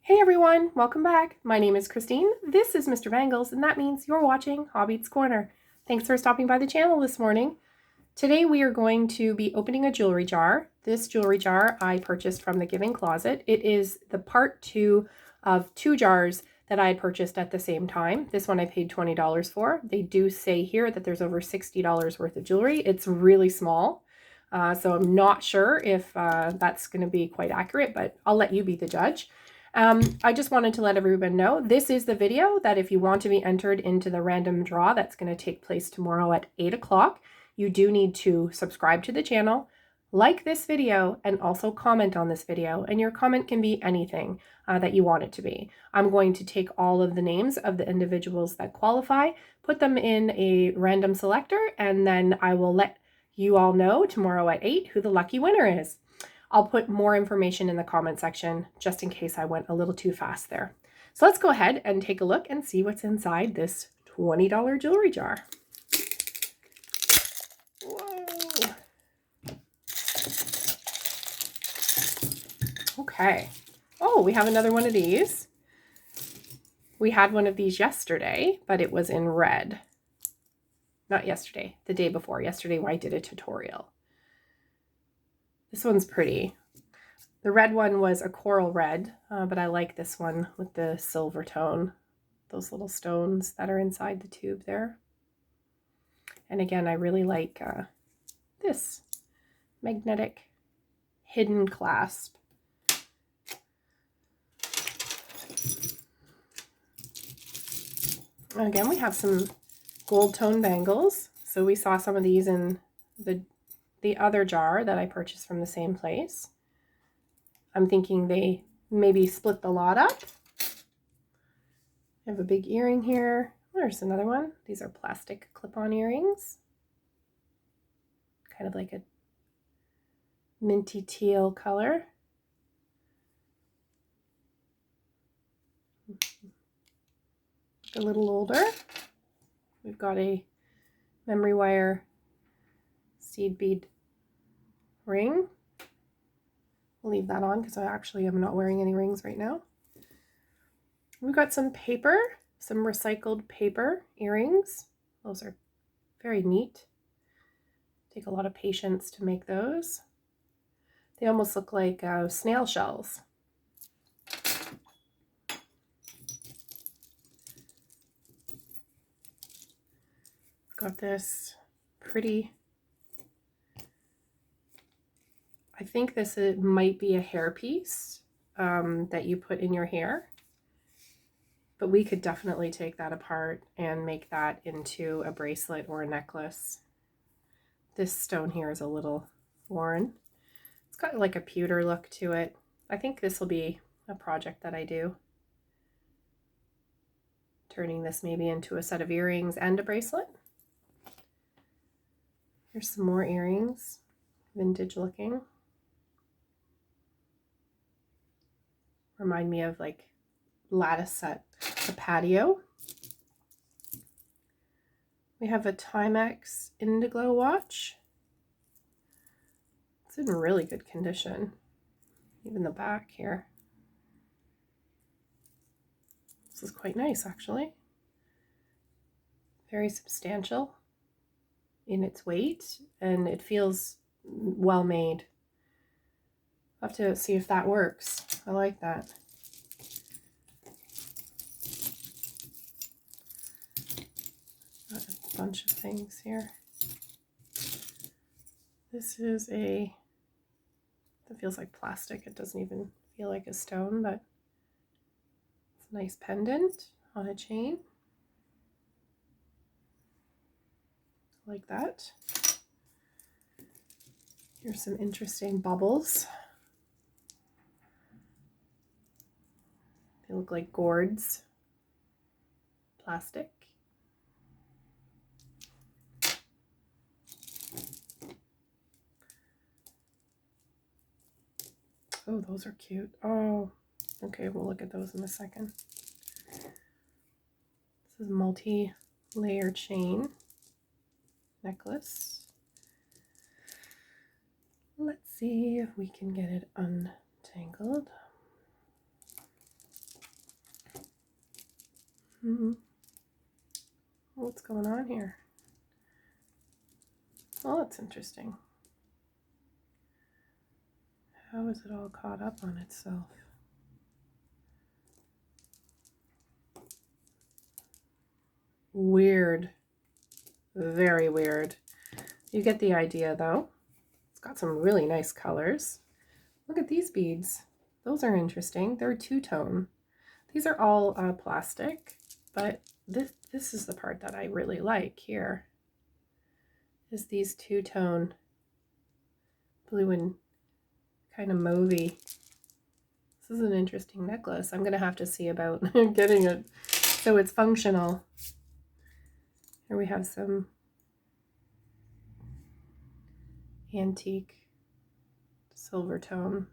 Hey everyone, welcome back. My name is Christine. This is Mr. Bangles, and that means you're watching Hobby's Corner. Thanks for stopping by the channel this morning. Today we are going to be opening a jewelry jar. This jewelry jar I purchased from the Giving Closet. It is the part 2 of 2 jars that I had purchased at the same time. This one I paid $20 for. They do say here that there's over $60 worth of jewelry. It's really small, so I'm not sure if that's going to be quite accurate, but I'll let you be the judge. I just wanted to let everyone know this is the video that if you want to be entered into the random draw that's going to take place tomorrow at 8 o'clock, you do need to subscribe to the channel, like this video, and also comment on this video. And your comment can be anything that you want it to be. I'm going to take all of the names of the individuals that qualify, put them in a random selector, and then I will let you all know tomorrow at 8 who the lucky winner is. I'll put more information in the comment section just in case I went a little too fast there. So let's go ahead and take a look and see what's inside this $20 jewelry jar. Whoa. Okay. Oh, we have another one of these. We had one of these yesterday, but it was in red. Not yesterday, the day before. Yesterday I did a tutorial. This one's pretty. The red one was a coral red, but I like this one with the silver tone. Those little stones that are inside the tube there. And again, I really like this magnetic hidden clasp. And again, we have some gold tone bangles. So we saw some of these in the other jar that I purchased from the same place. I'm thinking they maybe split the lot up. I have a big earring here. There's another one. These are plastic clip-on earrings. Kind of like a minty teal color. A little older. We've got a memory wire seed bead ring. We'll leave that on because I actually am not wearing any rings right now. We've got some paper, some recycled paper earrings. Those are very neat. Take a lot of patience to make those. They almost look like snail shells. Got this pretty, I think this might be a hairpiece that you put in your hair, but we could definitely take that apart and make that into a bracelet or a necklace. This stone here is a little worn. It's got like a pewter look to it. I think this will be a project that I do. Turning this maybe into a set of earrings and a bracelet. Here's some more earrings, vintage looking. Remind me of like lattice set, a patio. We have a Timex Indiglo watch. It's in really good condition. Even the back here. This is quite nice actually. Very substantial in its weight, and it feels well made. I'll have to see if that works. I like that. Got a bunch of things here. This is that feels like plastic. It doesn't even feel like a stone, but it's a nice pendant on a chain. Like that. Here's some interesting bubbles. They look like gourds. Plastic. Oh, those are cute. Oh, okay, we'll look at those in a second. This is multi-layer chain necklace. Let's see if we can get it untangled. What's going on here? Well, that's interesting. How is it all caught up on itself? Weird. Very weird. You get the idea though. It's got some really nice colors. Look at these beads. Those are interesting. They're two-tone. These are all plastic, but this is the part that I really like here, is these two-tone blue and kind of mauvey. This is an interesting necklace. I'm going to have to see about getting it so it's functional. Here we have some antique silver tone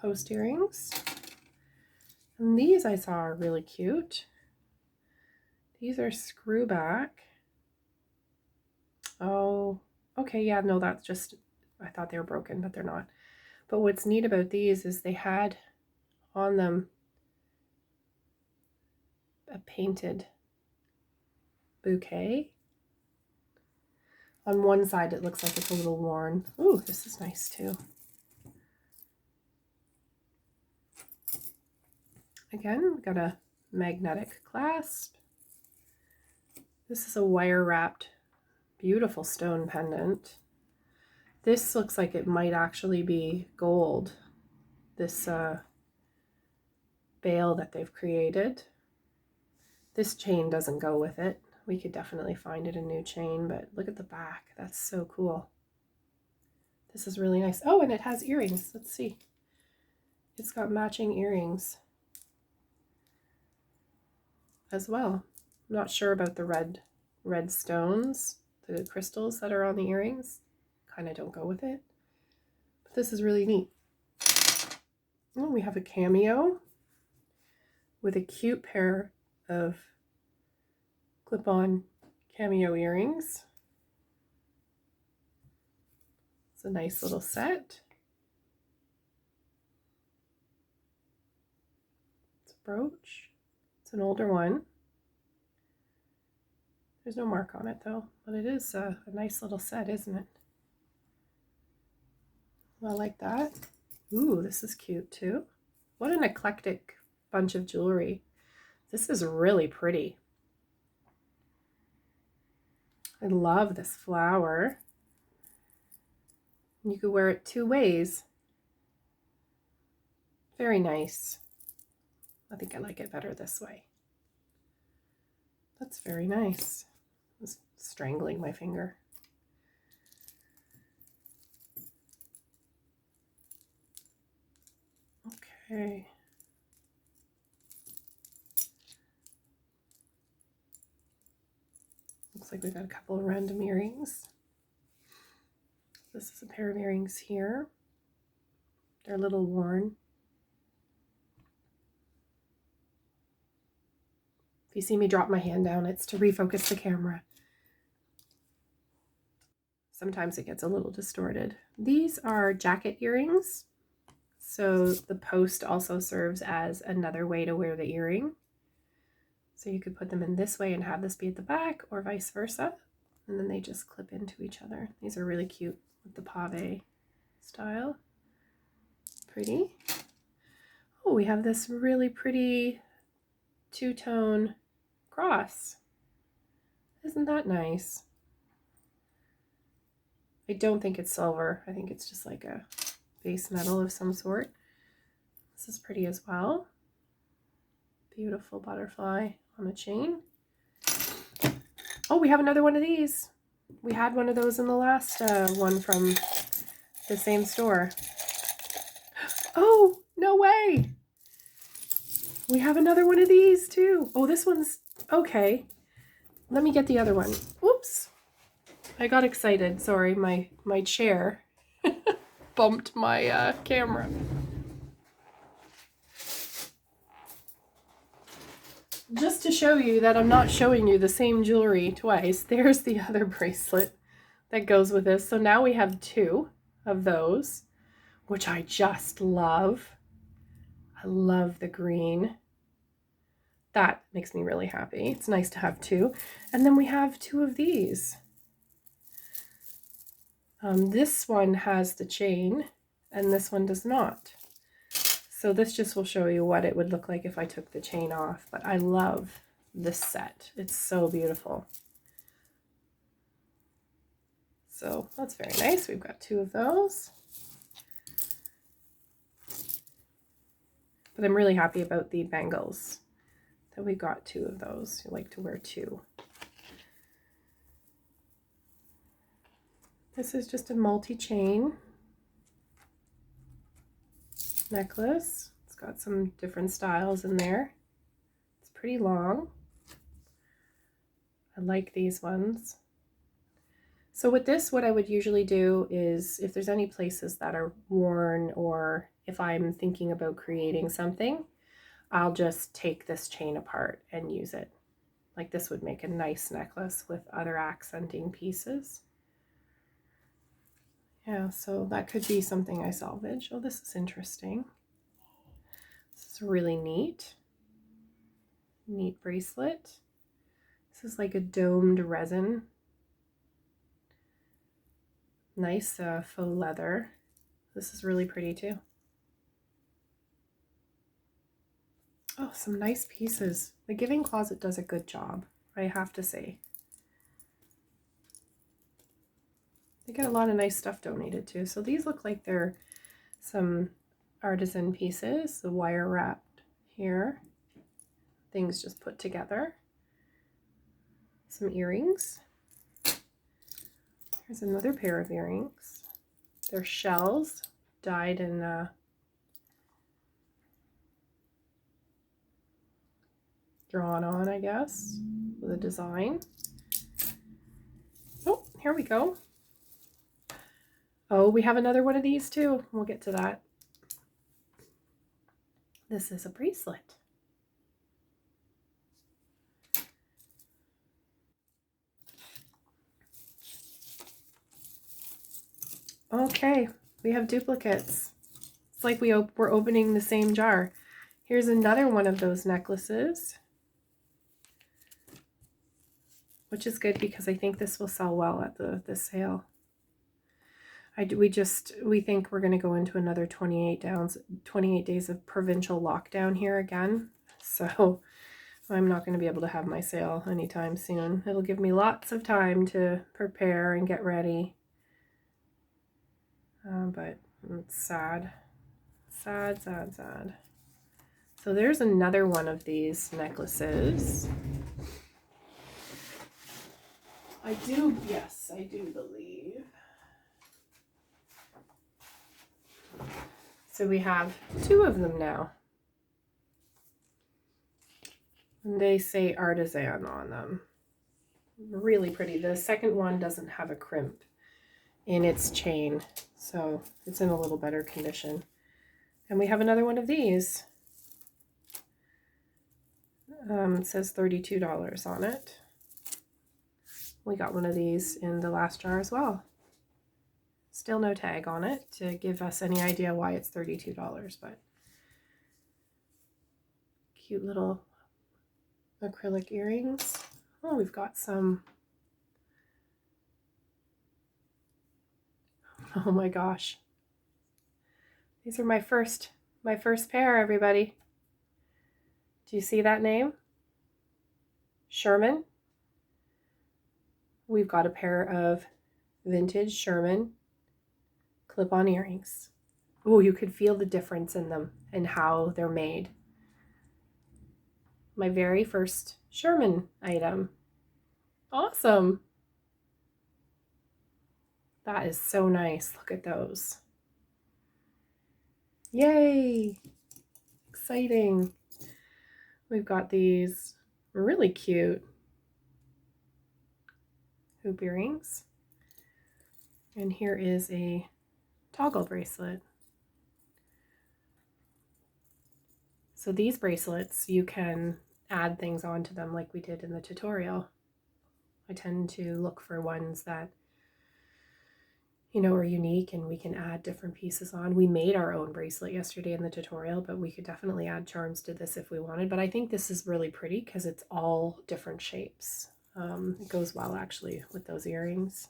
post earrings. And these I saw are really cute. These are screw back. Oh, okay, yeah, no, that's just, I thought they were broken, but they're not. But what's neat about these is they had on them a painted bouquet. On one side it looks like it's a little worn. Ooh, this is nice too. Again, we've got a magnetic clasp. This is a wire wrapped, beautiful stone pendant. This looks like it might actually be gold. This veil that they've created. This chain doesn't go with it. We could definitely find it a new chain, but look at the back. That's so cool. This is really nice. Oh, and it has earrings. Let's see. It's got matching earrings as well. I'm not sure about the red stones, the crystals that are on the earrings. Kind of don't go with it. But this is really neat. Oh, we have a cameo with a cute pair of clip-on cameo earrings. It's a nice little set. It's a brooch. It's an older one. There's no mark on it though, but it is a nice little set, isn't it? I like that. Ooh, this is cute too. What an eclectic bunch of jewelry. This is really pretty. I love this flower. You could wear it two ways. Very nice. I think I like it better this way. That's very nice. I was strangling my finger. Okay. Looks like we've got a couple of random earrings. This is a pair of earrings here. They're a little worn. If you see me drop my hand down, it's to refocus the camera. Sometimes it gets a little distorted. These are jacket earrings. So the post also serves as another way to wear the earring. So you could put them in this way and have this be at the back, or vice versa. And then they just clip into each other. These are really cute with the pave style. Pretty. Oh, we have this really pretty two-tone cross. Isn't that nice? I don't think it's silver. I think it's just like a base metal of some sort. This is pretty as well. Beautiful butterfly on a chain. Oh, we have another one of these. We had one of those in the last one from the same store. Oh, no way. We have another one of these too. Oh, this one's okay. Let me get the other one. Oops. I got excited. Sorry, my chair bumped my camera. Just to show you that I'm not showing you the same jewelry twice, there's the other bracelet that goes with this. So now we have two of those, which I just love. I love the green. That makes me really happy. It's nice to have two. And then we have two of these. This one has the chain and this one does not. So this just will show you what it would look like if I took the chain off. But I love this set. It's so beautiful. So that's very nice. We've got two of those. But I'm really happy about the bangles that we got two of those. You like to wear two. This is just a multi-chain necklace. It's got some different styles in there. It's pretty long. I like these ones. So with this, what I would usually do is if there's any places that are worn, or if I'm thinking about creating something, I'll just take this chain apart and use it. Like this would make a nice necklace with other accenting pieces. Yeah, so that could be something I salvage. Oh, this is interesting. This is really neat. Neat bracelet. This is like a domed resin. Nice faux leather. This is really pretty too. Oh, some nice pieces. The Giving Closet does a good job, I have to say. They get a lot of nice stuff donated too. So these look like they're some artisan pieces, the wire wrapped here. Things just put together. Some earrings. Here's another pair of earrings. They're shells dyed in drawn on, I guess, with a design. Oh, here we go. Oh, we have another one of these too. We'll get to that. This is a bracelet. Okay, we have duplicates. It's like we're opening the same jar. Here's another one of those necklaces, which is good because I think this will sell well at the sale. We think we're going to go into another 28 days of provincial lockdown here again. So I'm not going to be able to have my sale anytime soon. It'll give me lots of time to prepare and get ready. But it's sad. Sad, sad, sad. So there's another one of these necklaces. Yes, I do believe. So we have two of them now. And they say artisan on them. Really pretty. The second one doesn't have a crimp in its chain, so it's in a little better condition. And we have another one of these. It says $32 on it. We got one of these in the last jar as well. Still no tag on it to give us any idea why it's $32, but cute little acrylic earrings. Oh, we've got some. Oh my gosh. These are my first pair, everybody. Do you see that name? Sherman. We've got a pair of vintage Sherman clip-on earrings. Oh, you could feel the difference in them and how they're made. My very first Sherman item. Awesome. That is so nice. Look at those. Yay! Exciting. We've got these really cute hoop earrings. And here is a toggle bracelet. So these bracelets, you can add things onto them like we did in the tutorial. I tend to look for ones that you know, are unique and we can add different pieces on. We made our own bracelet yesterday in the tutorial, but we could definitely add charms to this if we wanted. But I think this is really pretty because it's all different shapes. It goes well actually with those earrings.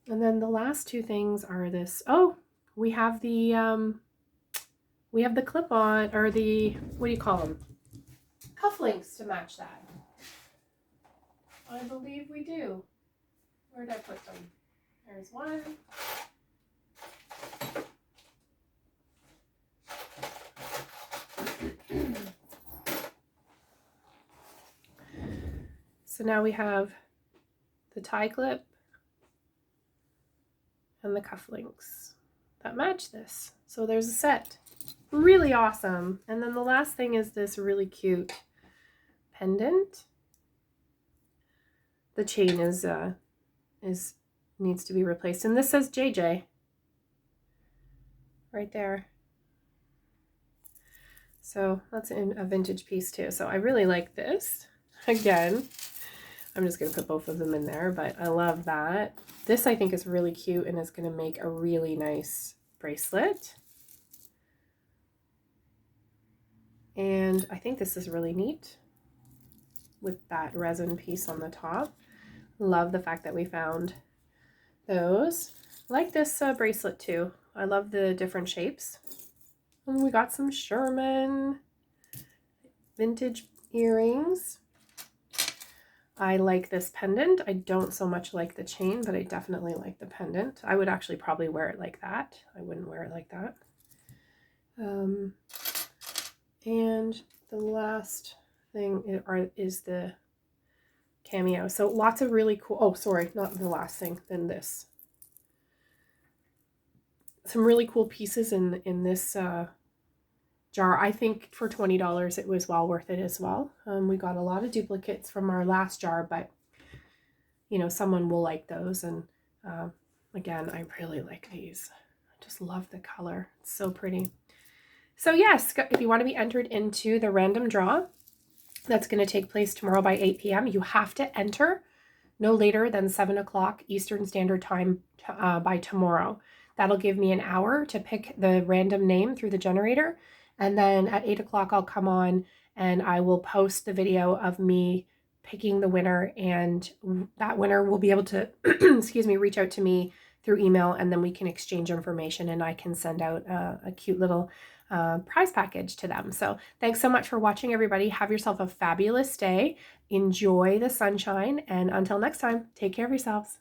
And then the last two things are this. Oh, we have the clip-on, or the, what do you call them? Cufflinks to match that. I believe we do. Where did I put them? There's one. So now we have the tie clip and the cufflinks that match this. So there's a set. Really awesome. And then the last thing is this really cute pendant. The chain needs to be replaced, and this says JJ right there. So that's a vintage piece too. So I really like this. Again, I'm just going to put both of them in there, but I love that. This I think is really cute and is going to make a really nice bracelet. And I think this is really neat with that resin piece on the top. Love the fact that we found those. I like this bracelet too. I love the different shapes. And we got some Sherman vintage earrings. I like this pendant. I don't so much like the chain, but I definitely like the pendant. I would actually probably wear it like that. I wouldn't wear it like that. And the last thing is the cameo. So lots of really cool, oh, sorry, not the last thing, then this. Some really cool pieces in this jar. I think for $20 it was well worth it as well. We got a lot of duplicates from our last jar, but you know, someone will like those. And again, I really like these. I just love the color. It's so pretty. So yes, if you want to be entered into the random draw that's going to take place tomorrow by 8 p.m., you have to enter no later than 7 o'clock Eastern Standard Time by tomorrow. That'll give me an hour to pick the random name through the generator. And then at 8 o'clock, I'll come on and I will post the video of me picking the winner. And that winner will be able to, excuse me, reach out to me through email, and then we can exchange information and I can send out a cute little prize package to them. So thanks so much for watching, everybody. Have yourself a fabulous day. Enjoy the sunshine. And until next time, take care of yourselves.